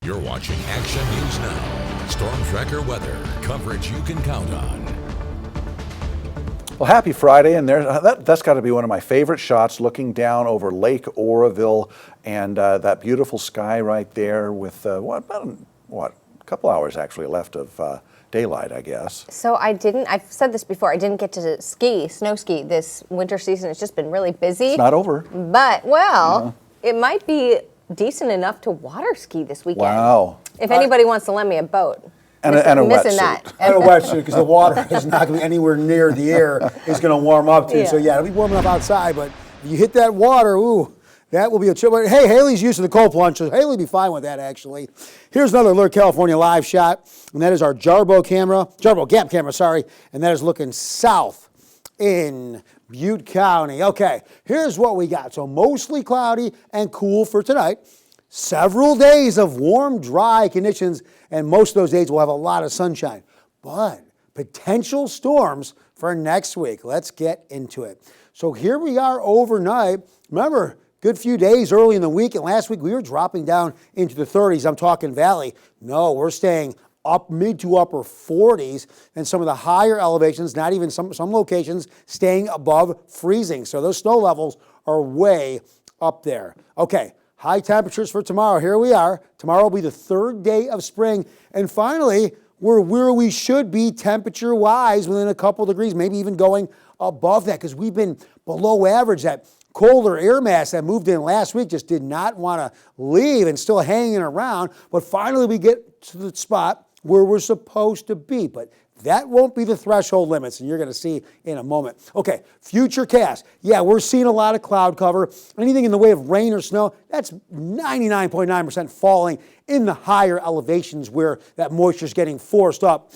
You're watching Action News Now. Storm Tracker weather. Coverage you can count on. Well, happy Friday, and that's got to be one of my favorite shots, looking down over Lake Oroville and that beautiful sky right there with, a couple hours actually left of daylight, I guess. So I've said this before, I didn't get to snow ski this winter season. It's just been really busy. It's not over. But, it might be decent enough to water ski this weekend. Wow. If anybody wants to lend me a boat. And a missing wetsuit. that. And a wetsuit, because the water is not going to be anywhere near the air. It's going to warm up too. Yeah. So yeah, it'll be warm enough outside, but if you hit that water, ooh, that will be a chill. But hey, Haley's used to the cold plunge, so Haley'll be fine with that actually. Here's another Alert California live shot, and that is our Jarbo Gap camera, and that is looking south in Butte County. Okay, here's what we got. So mostly cloudy and cool for tonight. Several days of warm, dry conditions, and most of those days will have a lot of sunshine. But potential storms for next week. Let's get into it. So here we are overnight. Remember, good few days early in the week, and last week we were dropping down into the 30s. I'm talking valley. No, we're staying up mid to upper 40s, and some of the higher elevations, not even some locations, staying above freezing. So those snow levels are way up there. Okay. High temperatures for tomorrow. Here we are. Tomorrow will be the third day of spring. And finally, we're where we should be temperature-wise, within a couple degrees, maybe even going above that, because we've been below average. That colder air mass that moved in last week just did not want to leave and still hanging around. But finally, we get to the spot where we're supposed to be. But that won't be the threshold limits, and you're going to see in a moment. Okay, future cast. Yeah, we're seeing a lot of cloud cover. Anything in the way of rain or snow, that's 99.9% falling in the higher elevations where that moisture is getting forced up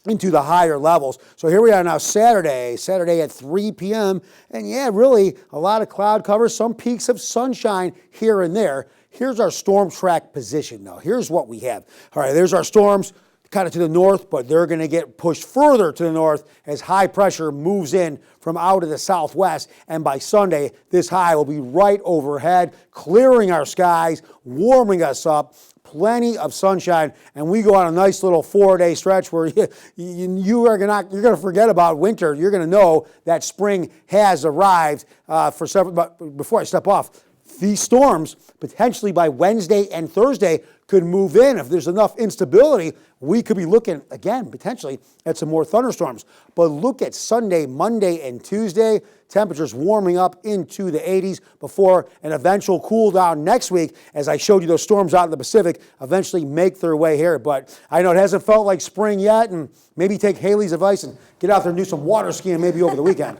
into the higher levels. So here we are now, Saturday at 3 p.m. And yeah, really a lot of cloud cover, some peaks of sunshine here and there. Here's our storm track position now. Here's what we have. All right, there's our storms kind of to the north, but they're going to get pushed further to the north as high pressure moves in from out of the southwest. And by Sunday, this high will be right overhead, clearing our skies, warming us up, plenty of sunshine, and we go on a nice little 4-day stretch where you're going to forget about winter. You're going to know that spring has arrived for several. But before I step off, these storms potentially by Wednesday and Thursday could move in. If there's enough instability, we could be looking, again, potentially at some more thunderstorms. But look at Sunday, Monday, and Tuesday. Temperatures warming up into the 80s before an eventual cool down next week, as I showed you those storms out in the Pacific eventually make their way here. But I know it hasn't felt like spring yet, and maybe take Haley's advice and get out there and do some water skiing maybe over the weekend.